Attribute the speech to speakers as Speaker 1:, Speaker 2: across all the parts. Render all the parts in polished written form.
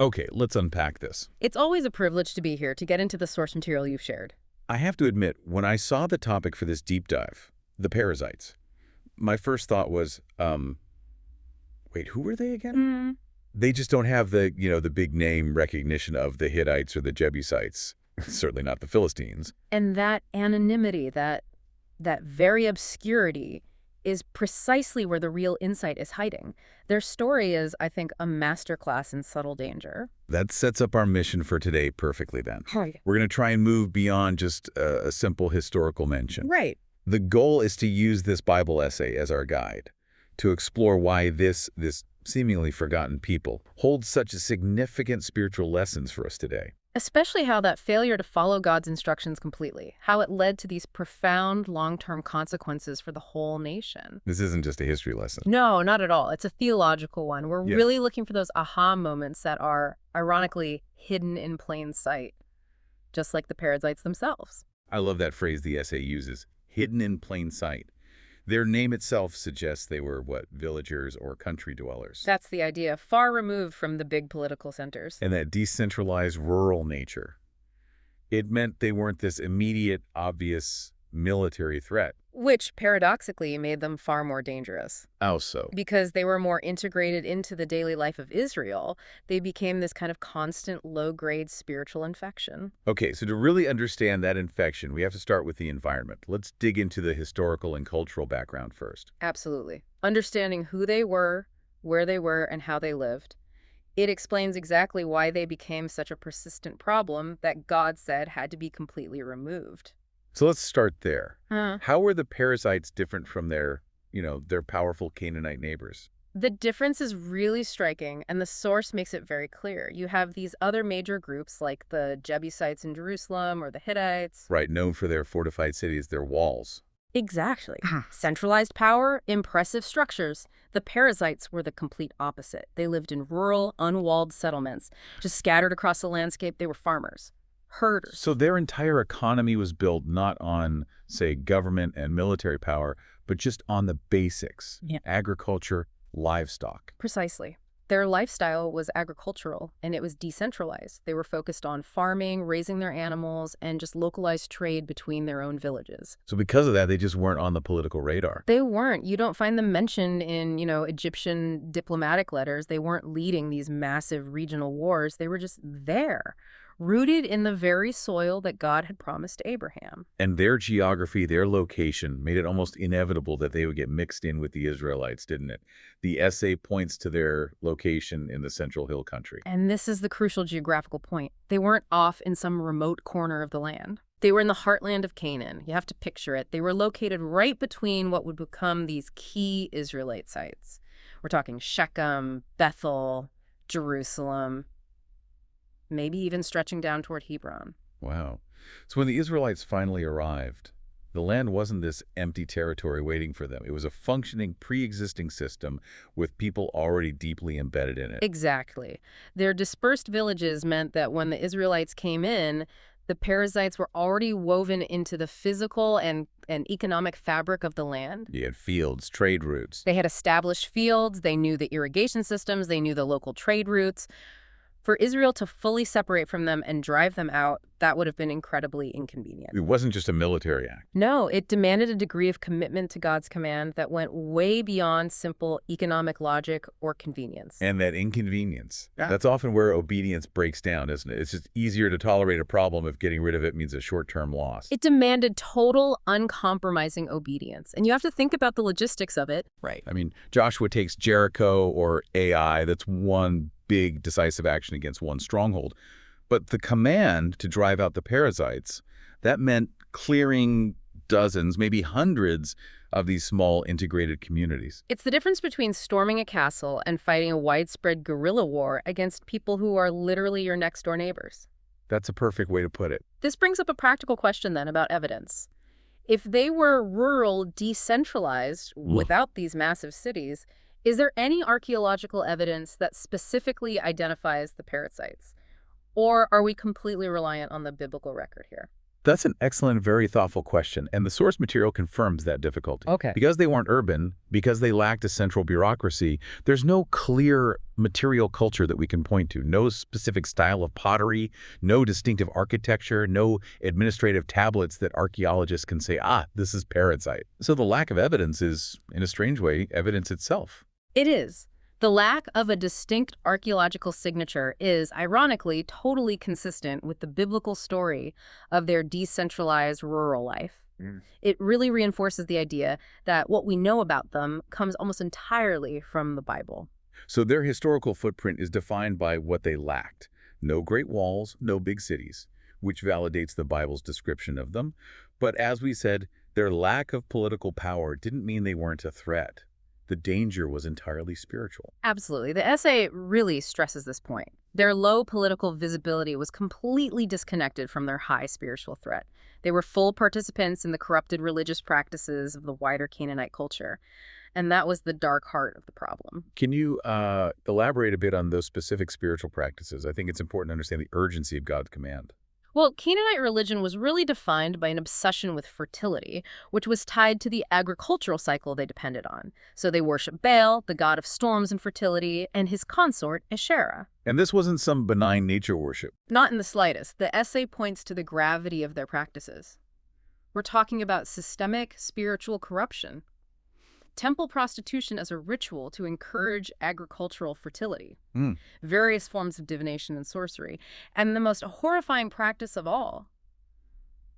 Speaker 1: Okay, let's unpack this.
Speaker 2: It's always a privilege to be here to get into the source material you've shared.
Speaker 1: I have to admit, when I saw the topic for this deep dive, the Perizzites, my first thought was, wait, who were they again?
Speaker 2: Mm.
Speaker 1: They just don't have the big name recognition of the Hittites or the Jebusites. Certainly not the Philistines.
Speaker 2: And that anonymity, that very obscurity, is precisely where the real insight is hiding. Their story is, I think, a masterclass in subtle danger.
Speaker 1: That sets up our mission for today perfectly then.
Speaker 2: Right.
Speaker 1: We're going to try and move beyond just a simple historical mention.
Speaker 2: Right.
Speaker 1: The goal is to use this Bible essay as our guide, to explore why this seemingly forgotten people holds such significant spiritual lessons for us today.
Speaker 2: Especially how that failure to follow God's instructions completely, how it led to these profound long-term consequences for the whole nation.
Speaker 1: This isn't just a history lesson.
Speaker 2: No, not at all. It's a theological one. We're
Speaker 1: Yeah.
Speaker 2: really looking for those aha moments that are, ironically, hidden in plain sight, just like the Perizzites themselves.
Speaker 1: I love that phrase the essay uses, hidden in plain sight. Their name itself suggests they were, villagers or country dwellers.
Speaker 2: That's the idea, far removed from the big political centers.
Speaker 1: And that decentralized rural nature. It meant they weren't this immediate, obvious military threat.
Speaker 2: Which, paradoxically, made them far more dangerous.
Speaker 1: How so?
Speaker 2: Because they were more integrated into the daily life of Israel, they became this kind of constant, low-grade spiritual infection.
Speaker 1: Okay, so to really understand that infection, we have to start with the environment. Let's dig into the historical and cultural background first.
Speaker 2: Absolutely. Understanding who they were, where they were, and how they lived. It explains exactly why they became such a persistent problem that God said had to be completely removed.
Speaker 1: So let's start there.
Speaker 2: Huh.
Speaker 1: How were the Perizzites different from their powerful Canaanite neighbors?
Speaker 2: The difference is really striking, and the source makes it very clear. You have these other major groups like the Jebusites in Jerusalem or the Hittites.
Speaker 1: Right, known for their fortified cities, their walls.
Speaker 2: Exactly. Centralized power, impressive structures. The Perizzites were the complete opposite. They lived in rural, unwalled settlements. Just scattered across the landscape, they were farmers. Herders.
Speaker 1: So their entire economy was built not on, say, government and military power, but just on the basics.
Speaker 2: Yeah.
Speaker 1: Agriculture, livestock.
Speaker 2: Precisely. Their lifestyle was agricultural, and it was decentralized. They were focused on farming, raising their animals, and just localized trade between their own villages.
Speaker 1: So because of that, they just weren't on the political radar.
Speaker 2: They weren't. You don't find them mentioned in, Egyptian diplomatic letters. They weren't leading these massive regional wars. They were just there, rooted in the very soil that God had promised to Abraham.
Speaker 1: And their geography, their location, made it almost inevitable that they would get mixed in with the Israelites, didn't it? The essay points to their location in the Central Hill Country.
Speaker 2: And this is the crucial geographical point. They weren't off in some remote corner of the land. They were in the heartland of Canaan. You have to picture it. They were located right between what would become these key Israelite sites. We're talking Shechem, Bethel, Jerusalem, maybe even stretching down toward Hebron.
Speaker 1: Wow. So when the Israelites finally arrived, the land wasn't this empty territory waiting for them. It was a functioning, pre-existing system with people already deeply embedded in it.
Speaker 2: Exactly. Their dispersed villages meant that when the Israelites came in, the Perizzites were already woven into the physical and economic fabric of the land.
Speaker 1: You had fields, trade routes.
Speaker 2: They had established fields, they knew the irrigation systems, they knew the local trade routes. For Israel to fully separate from them and drive them out, that would have been incredibly inconvenient.
Speaker 1: It wasn't just a military act.
Speaker 2: No, it demanded a degree of commitment to God's command that went way beyond simple economic logic or convenience.
Speaker 1: And that inconvenience, that's often where obedience breaks down, isn't it? It's just easier to tolerate a problem if getting rid of it means a short-term loss.
Speaker 2: It demanded total, uncompromising obedience. And you have to think about the logistics of it.
Speaker 1: Right. I mean, Joshua takes Jericho or Ai. That's one big decisive action against one stronghold. But the command to drive out the Perizzites, that meant clearing dozens, maybe hundreds of these small integrated communities.
Speaker 2: It's the difference between storming a castle and fighting a widespread guerrilla war against people who are literally your next-door neighbors.
Speaker 1: That's a perfect way to put it.
Speaker 2: This brings up a practical question then about evidence. If they were rural, decentralized, without these massive cities, is there any archaeological evidence that specifically identifies the Perizzites? Or are we completely reliant on the biblical record here?
Speaker 1: That's an excellent, very thoughtful question, and the source material confirms that difficulty.
Speaker 2: Okay.
Speaker 1: Because they weren't urban, because they lacked a central bureaucracy, there's no clear material culture that we can point to. No specific style of pottery, no distinctive architecture, no administrative tablets that archaeologists can say, this is Perizzite. So the lack of evidence is, in a strange way, evidence itself.
Speaker 2: It is. The lack of a distinct archaeological signature is, ironically, totally consistent with the biblical story of their decentralized rural life. It really reinforces the idea that what we know about them comes almost entirely from the Bible.
Speaker 1: So their historical footprint is defined by what they lacked. No great walls, no big cities, which validates the Bible's description of them. But as we said, their lack of political power didn't mean they weren't a threat. The danger was entirely spiritual.
Speaker 2: Absolutely. The essay really stresses this point. Their low political visibility was completely disconnected from their high spiritual threat. They were full participants in the corrupted religious practices of the wider Canaanite culture. And that was the dark heart of the problem.
Speaker 1: Can you elaborate a bit on those specific spiritual practices? I think it's important to understand the urgency of God's command.
Speaker 2: Well, Canaanite religion was really defined by an obsession with fertility, which was tied to the agricultural cycle they depended on. So they worshiped Baal, the god of storms and fertility, and his consort, Asherah.
Speaker 1: And this wasn't some benign nature worship.
Speaker 2: Not in the slightest. The essay points to the gravity of their practices. We're talking about systemic spiritual corruption. Temple prostitution as a ritual to encourage agricultural fertility, various forms of divination and sorcery, and the most horrifying practice of all,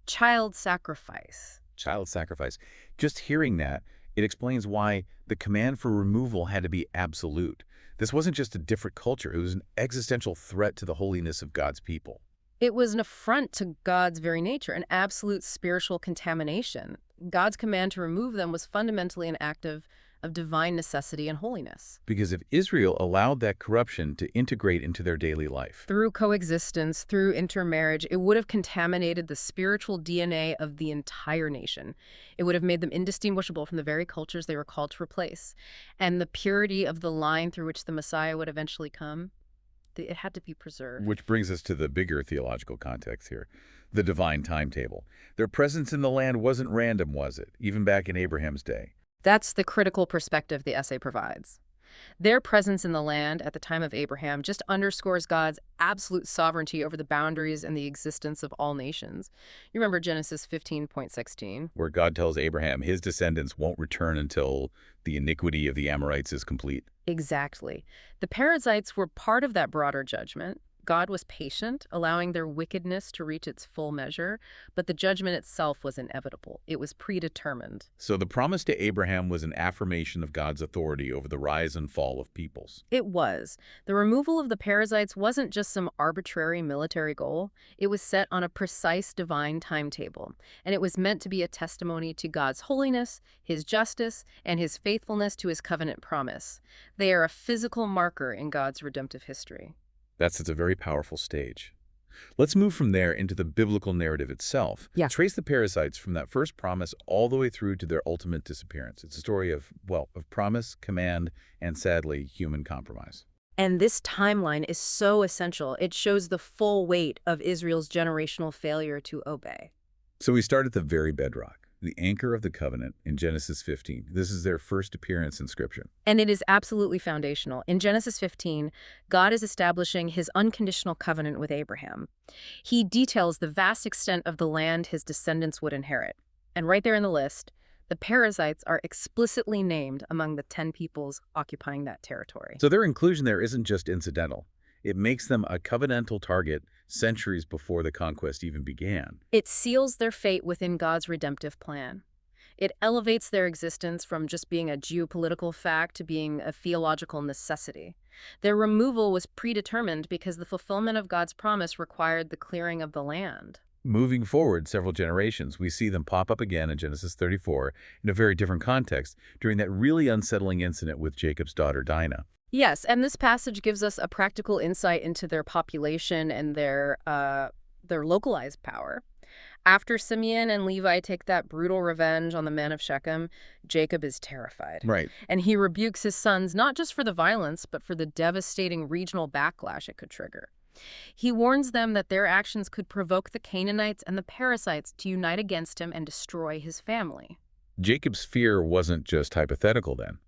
Speaker 2: child sacrifice.
Speaker 1: Child sacrifice. Just hearing that, it explains why the command for removal had to be absolute. This wasn't just a different culture. It was an existential threat to the holiness of God's people.
Speaker 2: It was an affront to God's very nature, an absolute spiritual contamination. God's command to remove them was fundamentally an act of divine necessity and holiness.
Speaker 1: Because if Israel allowed that corruption to integrate into their daily life,
Speaker 2: Through coexistence, through intermarriage, it would have contaminated the spiritual DNA of the entire nation. It would have made them indistinguishable from the very cultures they were called to replace. And the purity of the line through which the Messiah would eventually come, it had to be preserved.
Speaker 1: which brings us to the bigger theological context here, the divine timetable. Their presence in the land wasn't random, was it? Even back in Abraham's day.
Speaker 2: That's the critical perspective the essay provides. Their presence in the land at the time of Abraham just underscores God's absolute sovereignty over the boundaries and the existence of all nations. You remember Genesis 15:16?
Speaker 1: Where God tells Abraham his descendants won't return until the iniquity of the Amorites is complete.
Speaker 2: Exactly. The Perizzites were part of that broader judgment. God was patient, allowing their wickedness to reach its full measure, but the judgment itself was inevitable. It was predetermined.
Speaker 1: So the promise to Abraham was an affirmation of God's authority over the rise and fall of peoples.
Speaker 2: It was. The removal of the Perizzites wasn't just some arbitrary military goal. It was set on a precise divine timetable, and it was meant to be a testimony to God's holiness, his justice, and his faithfulness to his covenant promise. They are a physical marker in God's redemptive history.
Speaker 1: That's a very powerful stage. Let's move from there into the biblical narrative itself.
Speaker 2: Yeah.
Speaker 1: Trace the Perizzites from that first promise all the way through to their ultimate disappearance. It's a story of promise, command, and sadly, human compromise.
Speaker 2: And this timeline is so essential. It shows the full weight of Israel's generational failure to obey.
Speaker 1: So we start at the very bedrock, the anchor of the covenant in Genesis 15. This is their first appearance in Scripture.
Speaker 2: And it is absolutely foundational. In Genesis 15, God is establishing his unconditional covenant with Abraham. He details the vast extent of the land his descendants would inherit. And right there in the list, the Perizzites are explicitly named among the 10 peoples occupying that territory.
Speaker 1: So their inclusion there isn't just incidental. It makes them a covenantal target centuries before the conquest even began.
Speaker 2: It seals their fate within God's redemptive plan. It elevates their existence from just being a geopolitical fact to being a theological necessity. Their removal was predetermined because the fulfillment of God's promise required the clearing of the land.
Speaker 1: Moving forward several generations, we see them pop up again in Genesis 34 in a very different context during that really unsettling incident with Jacob's daughter Dinah.
Speaker 2: Yes, and this passage gives us a practical insight into their population and their localized power. After Simeon and Levi take that brutal revenge on the men of Shechem, Jacob is terrified.
Speaker 1: Right.
Speaker 2: And he rebukes his sons not just for the violence, but for the devastating regional backlash it could trigger. He warns them that their actions could provoke the Canaanites and the Perizzites to unite against him and destroy his family.
Speaker 1: Jacob's fear wasn't just hypothetical then.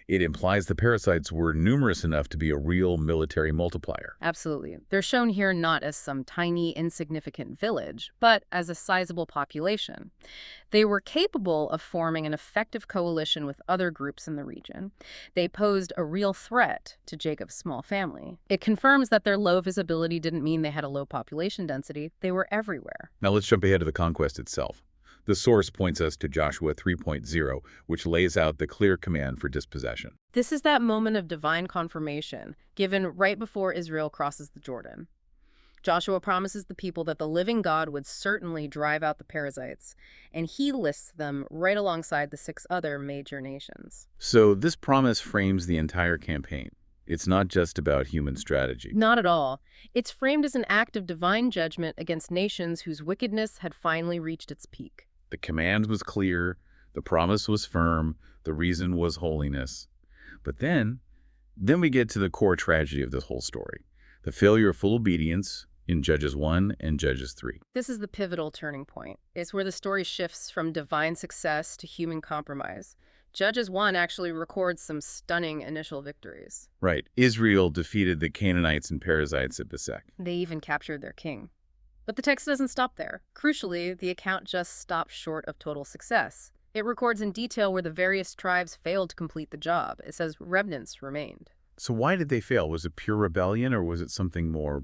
Speaker 1: It implies the Perizzites were numerous enough to be a real military multiplier.
Speaker 2: Absolutely. They're shown here not as some tiny, insignificant village, but as a sizable population. They were capable of forming an effective coalition with other groups in the region. They posed a real threat to Jacob's small family. It confirms that their low visibility didn't mean they had a low population density. They were everywhere.
Speaker 1: Now let's jump ahead to the conquest itself. The source points us to Joshua 3.0, which lays out the clear command for dispossession.
Speaker 2: This is that moment of divine confirmation, given right before Israel crosses the Jordan. Joshua promises the people that the living God would certainly drive out the Perizzites, and he lists them right alongside the 6 other major nations.
Speaker 1: So this promise frames the entire campaign. It's not just about human strategy.
Speaker 2: Not at all. It's framed as an act of divine judgment against nations whose wickedness had finally reached its peak.
Speaker 1: The command was clear, the promise was firm, the reason was holiness. But then we get to the core tragedy of this whole story, the failure of full obedience in Judges 1 and Judges 3.
Speaker 2: This is the pivotal turning point. It's where the story shifts from divine success to human compromise. Judges 1 actually records some stunning initial victories.
Speaker 1: Right. Israel defeated the Canaanites and Perizzites at Besek.
Speaker 2: They even captured their king. But the text doesn't stop there. Crucially, the account just stops short of total success. It records in detail where the various tribes failed to complete the job. It says remnants remained.
Speaker 1: So why did they fail? Was it pure rebellion or was it something more,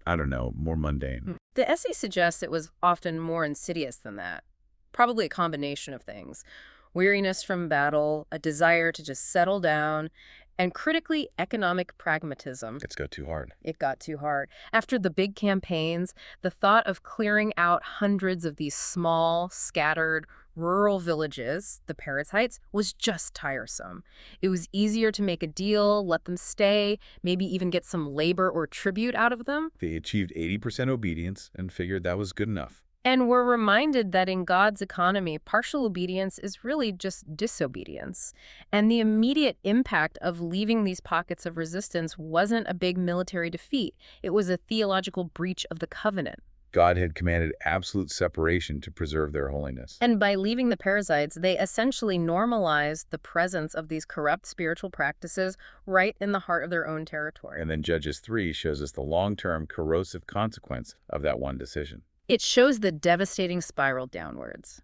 Speaker 1: I don't know, more mundane?
Speaker 2: The essay suggests it was often more insidious than that. Probably a combination of things. Weariness from battle, a desire to just settle down, and critically, economic pragmatism.
Speaker 1: It's got too hard.
Speaker 2: It got too hard. After the big campaigns, the thought of clearing out hundreds of these small, scattered, rural villages, the Perizzites, was just tiresome. It was easier to make a deal, let them stay, maybe even get some labor or tribute out of them.
Speaker 1: They achieved 80% obedience and figured that was good enough.
Speaker 2: And we're reminded that in God's economy, partial obedience is really just disobedience. And the immediate impact of leaving these pockets of resistance wasn't a big military defeat. It was a theological breach of the covenant.
Speaker 1: God had commanded absolute separation to preserve their holiness.
Speaker 2: And by leaving the Perizzites, they essentially normalized the presence of these corrupt spiritual practices right in the heart of their own territory.
Speaker 1: And then Judges 3 shows us the long-term corrosive consequence of that one decision.
Speaker 2: It shows the devastating spiral downwards.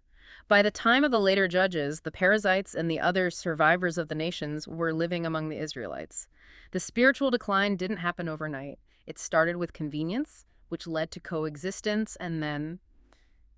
Speaker 2: By the time of the later judges, the Perizzites and the other survivors of the nations were living among the Israelites. The spiritual decline didn't happen overnight. It started with convenience, which led to coexistence, and then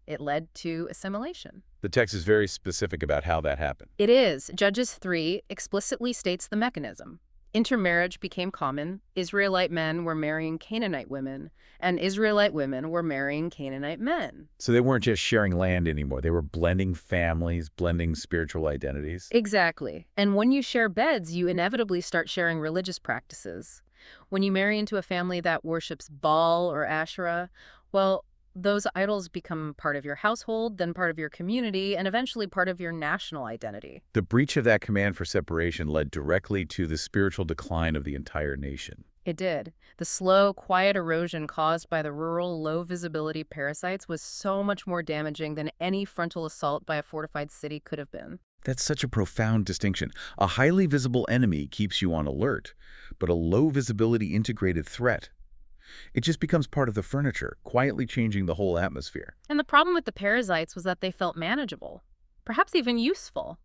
Speaker 2: it led to assimilation.
Speaker 1: The text is very specific about how that happened.
Speaker 2: It is. Judges 3 explicitly states the mechanism. Intermarriage became common. Israelite men were marrying Canaanite women, and Israelite women were marrying Canaanite men.
Speaker 1: So they weren't just sharing land anymore. They were blending families, blending spiritual identities.
Speaker 2: Exactly. And when you share beds, you inevitably start sharing religious practices. When you marry into a family that worships Baal or Asherah, well, those idols become part of your household, then part of your community, and eventually part of your national identity.
Speaker 1: The breach of that command for separation led directly to the spiritual decline of the entire nation.
Speaker 2: It did. The slow, quiet erosion caused by the rural, low-visibility Perizzites was so much more damaging than any frontal assault by a fortified city could have been.
Speaker 1: That's such a profound distinction. A highly visible enemy keeps you on alert, but a low-visibility integrated threat, it just becomes part of the furniture, quietly changing the whole atmosphere.
Speaker 2: And the problem with the Perizzites was that they felt manageable, perhaps even useful.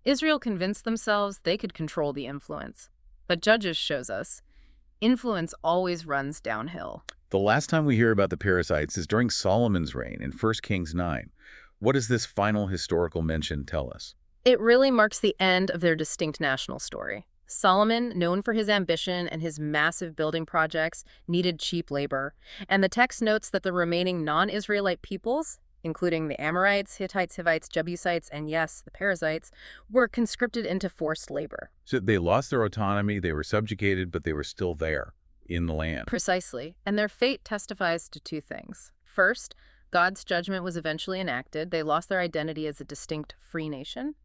Speaker 2: Israel convinced themselves they could control the influence. But Judges shows us, influence always runs downhill.
Speaker 1: The last time we hear about the Perizzites is during Solomon's reign in 1 Kings 9. What does this final historical mention tell us?
Speaker 2: It really marks the end of their distinct national story. Solomon, known for his ambition and his massive building projects, needed cheap labor. And the text notes that the remaining non-Israelite peoples, including the Amorites, Hittites, Hivites, Jebusites, and yes, the Perizzites, were conscripted into forced labor.
Speaker 1: So they lost their autonomy, they were subjugated, but they were still there, in the land.
Speaker 2: Precisely. And their fate testifies to two things. First, God's judgment was eventually enacted. They lost their identity as a distinct free nation.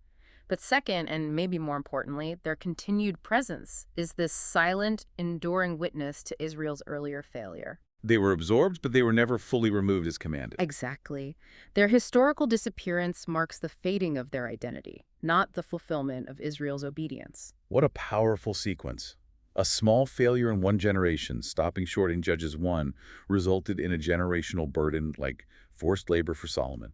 Speaker 2: But second, and maybe more importantly, their continued presence is this silent, enduring witness to Israel's earlier failure.
Speaker 1: They were absorbed, but they were never fully removed as commanded.
Speaker 2: Exactly. Their historical disappearance marks the fading of their identity, not the fulfillment of Israel's obedience.
Speaker 1: What a powerful sequence. A small failure in one generation, stopping short in Judges 1, resulted in a generational burden like forced labor for Solomon,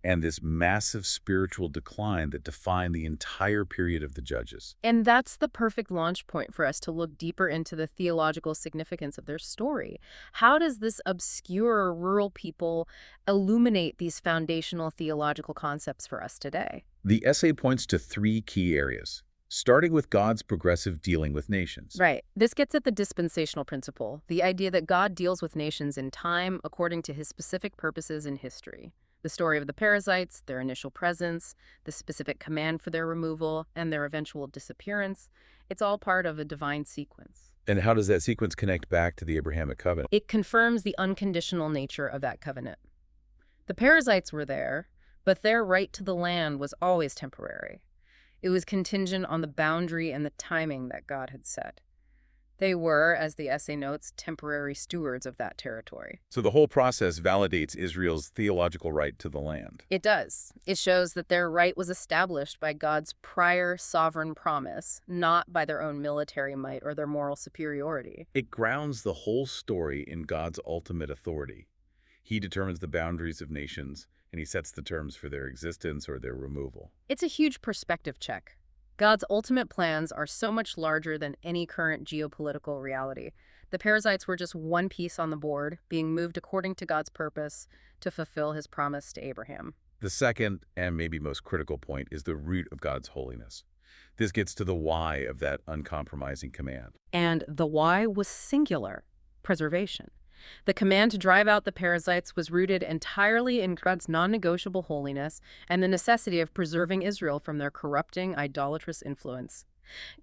Speaker 1: and this massive spiritual decline that defined the entire period of the Judges.
Speaker 2: And that's the perfect launch point for us to look deeper into the theological significance of their story. How does this obscure rural people illuminate these foundational theological concepts for us today?
Speaker 1: The essay points to three key areas, starting with God's progressive dealing with nations.
Speaker 2: Right. This gets at the dispensational principle, the idea that God deals with nations in time according to his specific purposes in history. The story of the Perizzites, their initial presence, the specific command for their removal, and their eventual disappearance, it's all part of a divine sequence.
Speaker 1: And how does that sequence connect back to the Abrahamic covenant?
Speaker 2: It confirms the unconditional nature of that covenant. The Perizzites were there, but their right to the land was always temporary. It was contingent on the boundary and the timing that God had set. They were, as the essay notes, temporary stewards of that territory.
Speaker 1: So the whole process validates Israel's theological right to the land.
Speaker 2: It does. It shows that their right was established by God's prior sovereign promise, not by their own military might or their moral superiority.
Speaker 1: It grounds the whole story in God's ultimate authority. He determines the boundaries of nations, and he sets the terms for their existence or their removal.
Speaker 2: It's a huge perspective check. God's ultimate plans are so much larger than any current geopolitical reality. The Perizzites were just one piece on the board, being moved according to God's purpose to fulfill his promise to Abraham.
Speaker 1: The second, and maybe most critical point, is the root of God's holiness. This gets to the why of that uncompromising command.
Speaker 2: And the why was singular: preservation. The command to drive out the Perizzites was rooted entirely in God's non-negotiable holiness and the necessity of preserving Israel from their corrupting, idolatrous influence.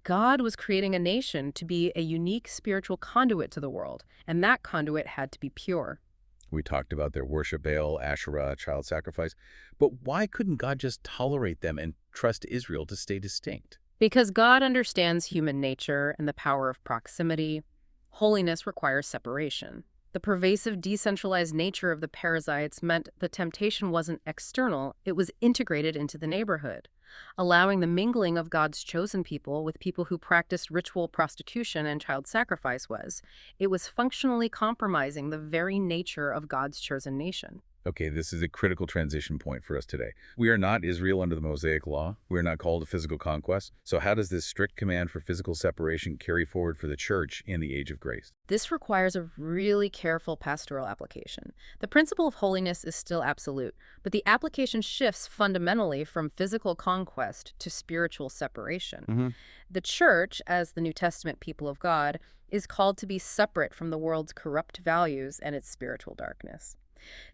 Speaker 2: God was creating a nation to be a unique spiritual conduit to the world, and that conduit had to be pure.
Speaker 1: We talked about their worship Baal, Asherah, child sacrifice, but why couldn't God just tolerate them and trust Israel to stay distinct?
Speaker 2: Because God understands human nature and the power of proximity. Holiness requires separation. The pervasive, decentralized nature of the Perizzites meant the temptation wasn't external, it was integrated into the neighborhood, allowing the mingling of God's chosen people with people who practiced ritual prostitution and child sacrifice was. It was functionally compromising the very nature of God's chosen nation.
Speaker 1: Okay, this is a critical transition point for us today. We are not Israel under the Mosaic Law. We are not called to physical conquest. So how does this strict command for physical separation carry forward for the church in the age of grace?
Speaker 2: This requires a really careful pastoral application. The principle of holiness is still absolute, but the application shifts fundamentally from physical conquest to spiritual separation. The church, as the New Testament people of God, is called to be separate from the world's corrupt values and its spiritual darkness.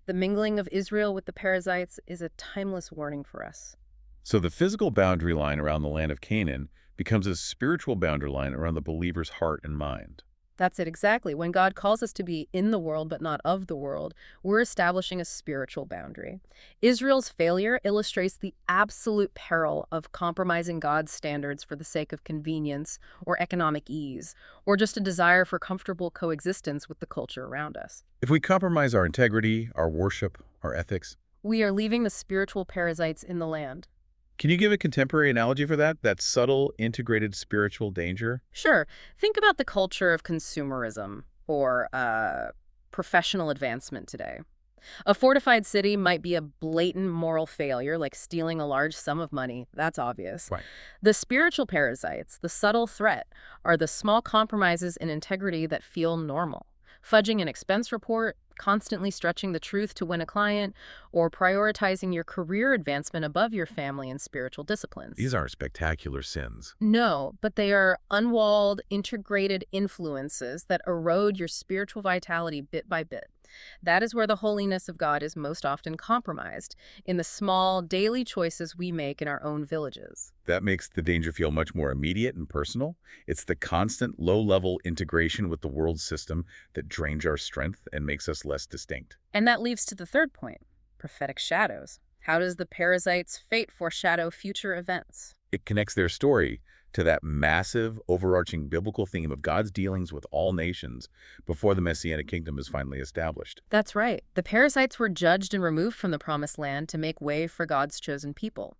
Speaker 2: The mingling of Israel with the Perizzites is a timeless warning for us.
Speaker 1: So the physical boundary line around the land of Canaan becomes a spiritual boundary line around the believer's heart and mind.
Speaker 2: That's it exactly. When God calls us to be in the world but not of the world, we're establishing a spiritual boundary. Israel's failure illustrates the absolute peril of compromising God's standards for the sake of convenience or economic ease, or just a desire for comfortable coexistence with the culture around us.
Speaker 1: If we compromise our integrity, our worship, our ethics,
Speaker 2: We are leaving the spiritual Perizzites in the land.
Speaker 1: can you give a contemporary analogy for that subtle, integrated spiritual danger?
Speaker 2: Sure. Think about the culture of consumerism or professional advancement today. A fortified city might be a blatant moral failure, like stealing a large sum of money. That's obvious.
Speaker 1: Right.
Speaker 2: The spiritual Perizzites, the subtle threat, are the small compromises in integrity that feel normal. Fudging an expense report, constantly stretching the truth to win a client, or prioritizing your career advancement above your family and spiritual disciplines.
Speaker 1: These aren't spectacular sins.
Speaker 2: No, but they are unwalled, integrated influences that erode your spiritual vitality bit by bit. That is where the holiness of God is most often compromised, in the small, daily choices we make in our own villages.
Speaker 1: That makes the danger feel much more immediate and personal. It's the constant low-level integration with the world system that drains our strength and makes us less distinct.
Speaker 2: And that leads to the third point, prophetic shadows. How does the Perizzites' fate foreshadow future events?
Speaker 1: It connects their story to that massive, overarching biblical theme of God's dealings with all nations before the Messianic kingdom is finally established.
Speaker 2: That's right. The Perizzites were judged and removed from the Promised Land to make way for God's chosen people.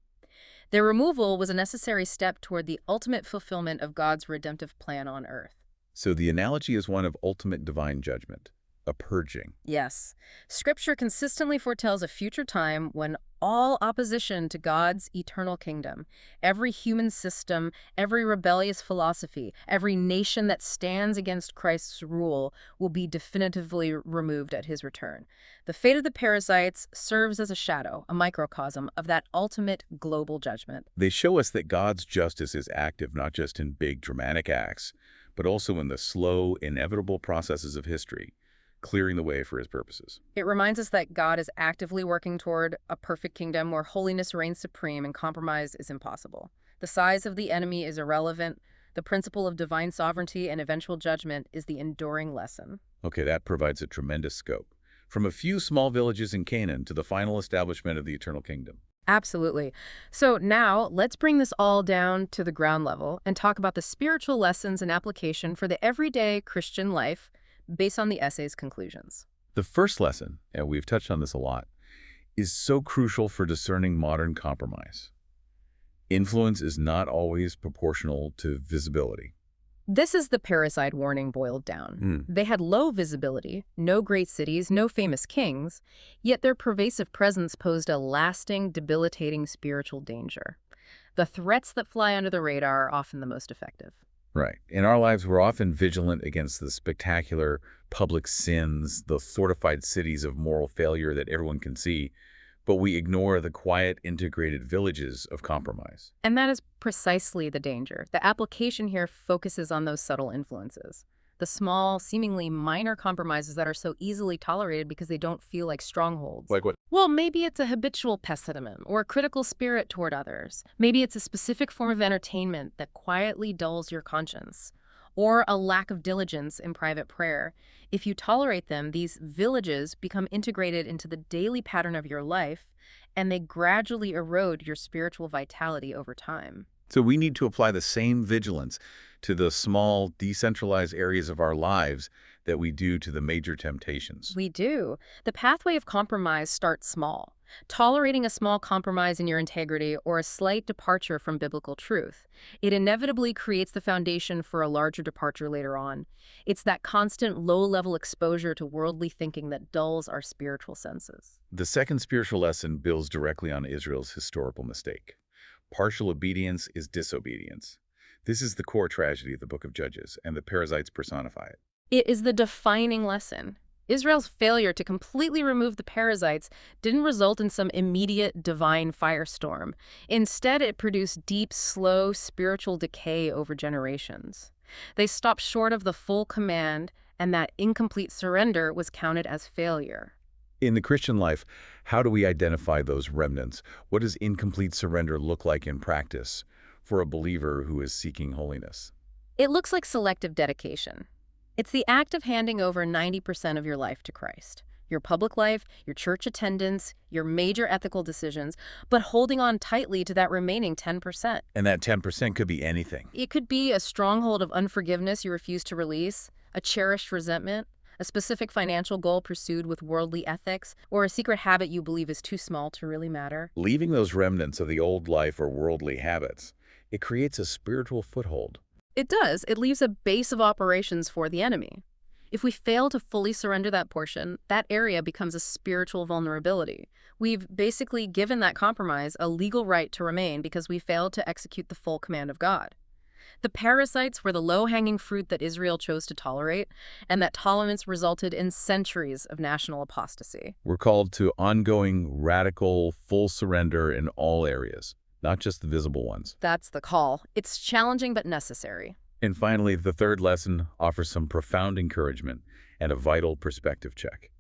Speaker 2: Their removal was a necessary step toward the ultimate fulfillment of God's redemptive plan on earth.
Speaker 1: So the analogy is one of ultimate divine judgment, a purging.
Speaker 2: Yes, Scripture consistently foretells a future time when all opposition to God's eternal kingdom, every human system, every rebellious philosophy, every nation that stands against Christ's rule will be definitively removed at his return. The fate of the Perizzites serves as a shadow, a microcosm of that ultimate global judgment.
Speaker 1: They show us that God's justice is active not just in big dramatic acts, but also in the slow, inevitable processes of history, clearing the way for his purposes.
Speaker 2: It reminds us that God is actively working toward a perfect kingdom where holiness reigns supreme and compromise is impossible. The size of the enemy is irrelevant. The principle of divine sovereignty and eventual judgment is the enduring lesson.
Speaker 1: Okay, that provides a tremendous scope. From a few small villages in Canaan to the final establishment of the eternal kingdom.
Speaker 2: Absolutely. So now let's bring this all down to the ground level and talk about the spiritual lessons and application for the everyday Christian life based on the essay's conclusions.
Speaker 1: The first lesson, and we've touched on this a lot, is so crucial for discerning modern compromise. Influence is not always proportional to visibility.
Speaker 2: This is the Perizzite warning boiled down. They had low visibility, no great cities, no famous kings, yet their pervasive presence posed a lasting, debilitating spiritual danger. The threats that fly under the radar are often the most effective.
Speaker 1: Right. In our lives, we're often vigilant against the spectacular public sins, the fortified cities of moral failure that everyone can see, but we ignore the quiet, integrated villages of compromise.
Speaker 2: And that is precisely the danger. The application here focuses on those subtle influences, the small, seemingly minor compromises that are so easily tolerated because they don't feel like strongholds.
Speaker 1: Like what?
Speaker 2: Well, maybe it's a habitual pessimism or a critical spirit toward others. Maybe it's a specific form of entertainment that quietly dulls your conscience, or a lack of diligence in private prayer. If you tolerate them, these villages become integrated into the daily pattern of your life, and they gradually erode your spiritual vitality over time.
Speaker 1: So we need to apply the same vigilance to the small, decentralized areas of our lives that we do to the major temptations.
Speaker 2: We do. The pathway of compromise starts small. Tolerating a small compromise in your integrity or a slight departure from biblical truth. It inevitably creates the foundation for a larger departure later on. It's that constant low-level exposure to worldly thinking that dulls our spiritual senses.
Speaker 1: The second spiritual lesson builds directly on Israel's historical mistake. Partial obedience is disobedience. This is the core tragedy of the book of Judges, and the Perizzites personify it.
Speaker 2: It is the defining lesson. Israel's failure to completely remove the Perizzites didn't result in some immediate divine firestorm. Instead, it produced deep, slow spiritual decay over generations. They stopped short of the full command, and that incomplete surrender was counted as failure.
Speaker 1: In the Christian life, how do we identify those remnants? What does incomplete surrender look like in practice for a believer who is seeking holiness?
Speaker 2: It looks like selective dedication. It's the act of handing over 90% of your life to Christ. Your public life, your church attendance, your major ethical decisions, but holding on tightly to that remaining 10%.
Speaker 1: And that 10% could be anything.
Speaker 2: It could be a stronghold of unforgiveness you refuse to release, a cherished resentment, a specific financial goal pursued with worldly ethics, or a secret habit you believe is too small to really matter.
Speaker 1: Leaving those remnants of the old life or worldly habits, it creates a spiritual foothold.
Speaker 2: It does. It leaves a base of operations for the enemy. If we fail to fully surrender that portion, that area becomes a spiritual vulnerability. We've basically given that compromise a legal right to remain because we failed to execute the full command of God. The Perizzites were the low-hanging fruit that Israel chose to tolerate, and that tolerance resulted in centuries of national apostasy.
Speaker 1: We're called to ongoing, radical, full surrender in all areas, not just the visible ones.
Speaker 2: That's the call. It's challenging but necessary.
Speaker 1: And finally, the third lesson offers some profound encouragement and a vital perspective check.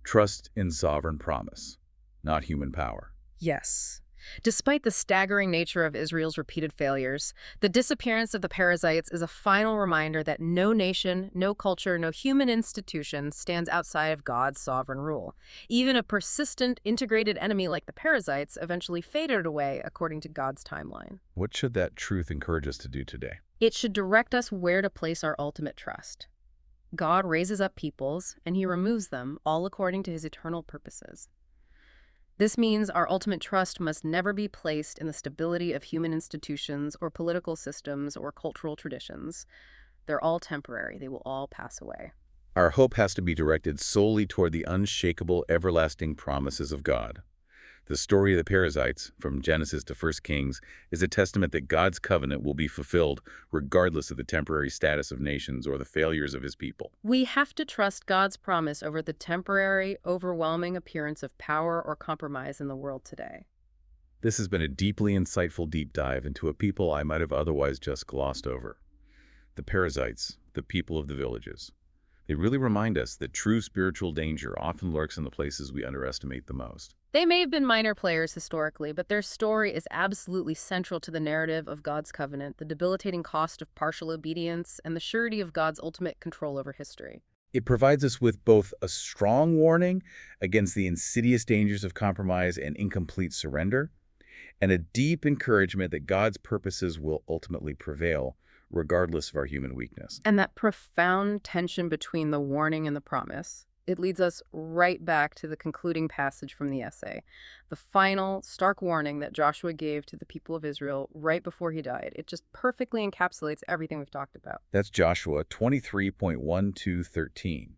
Speaker 1: Trust in sovereign promise, not human power.
Speaker 2: Yes. Despite the staggering nature of Israel's repeated failures, the disappearance of the Perizzites is a final reminder that no nation, no culture, no human institution stands outside of God's sovereign rule. Even a persistent, integrated enemy like the Perizzites eventually faded away according to God's timeline.
Speaker 1: What should that truth encourage us to do today?
Speaker 2: It should direct us where to place our ultimate trust. God raises up peoples, and he removes them, all according to his eternal purposes. This means our ultimate trust must never be placed in the stability of human institutions or political systems or cultural traditions. They're all temporary. They will all pass away.
Speaker 1: Our hope has to be directed solely toward the unshakable, everlasting promises of God. The story of the Perizzites, from Genesis to 1 Kings, is a testament that God's covenant will be fulfilled regardless of the temporary status of nations or the failures of his people.
Speaker 2: We have to trust God's promise over the temporary, overwhelming appearance of power or compromise in the world today.
Speaker 1: This has been a deeply insightful deep dive into a people I might have otherwise just glossed over. The Perizzites, the people of the villages. They really remind us that true spiritual danger often lurks in the places we underestimate the most.
Speaker 2: They may have been minor players historically, but their story is absolutely central to the narrative of God's covenant, the debilitating cost of partial obedience, and the surety of God's ultimate control over history.
Speaker 1: It provides us with both a strong warning against the insidious dangers of compromise and incomplete surrender, and a deep encouragement that God's purposes will ultimately prevail, regardless of our human weakness.
Speaker 2: And that profound tension between the warning and the promise, it leads us right back to the concluding passage from the essay, the final, stark warning that Joshua gave to the people of Israel right before he died. It just perfectly encapsulates everything we've talked about.
Speaker 1: That's Joshua 23.1-13.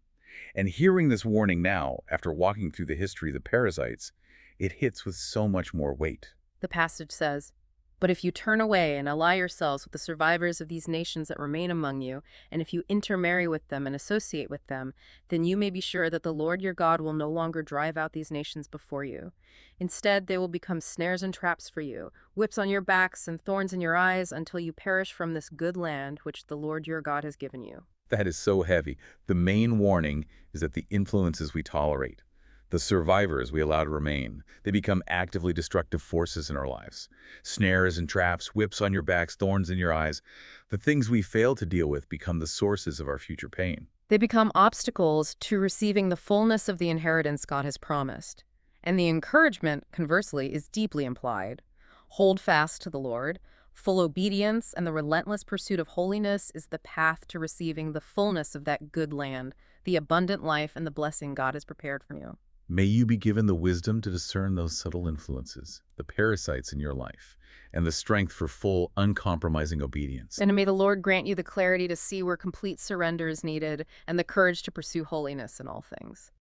Speaker 1: And hearing this warning now, after walking through the history of the Perizzites, it hits with so much more weight.
Speaker 2: The passage says, "But if you turn away and ally yourselves with the survivors of these nations that remain among you, and if you intermarry with them and associate with them, then you may be sure that the Lord your God will no longer drive out these nations before you. Instead, they will become snares and traps for you, whips on your backs and thorns in your eyes until you perish from this good land which the Lord your God has given you."
Speaker 1: That is so heavy. The main warning is that the influences we tolerate, the survivors we allow to remain, they become actively destructive forces in our lives. Snares and traps, whips on your backs, thorns in your eyes. The things we fail to deal with become the sources of our future pain.
Speaker 2: They become obstacles to receiving the fullness of the inheritance God has promised. And the encouragement, conversely, is deeply implied. Hold fast to the Lord. Full obedience and the relentless pursuit of holiness is the path to receiving the fullness of that good land, the abundant life and the blessing God has prepared for you.
Speaker 1: May you be given the wisdom to discern those subtle influences, the parasites in your life, and the strength for full, uncompromising obedience.
Speaker 2: And may the Lord grant you the clarity to see where complete surrender is needed and the courage to pursue holiness in all things.